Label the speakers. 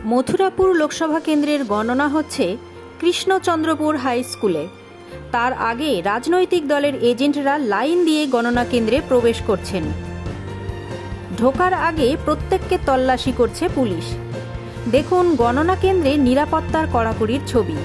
Speaker 1: মথুরাপুর লোকসভা কেন্দ্রের গণনা হচ্ছে কৃষ্ণচন্দ্রপুর হাই স্কুলে। তার আগে রাজনৈতিক দলের এজেন্টরা লাইন দিয়ে গণনা কেন্দ্রে প্রবেশ করছেন। ঢোকার আগে প্রত্যেককে তল্লাশি করছে পুলিশ। দেখুন গণনা কেন্দ্রে নিরাপত্তার কড়াকড়ির ছবি।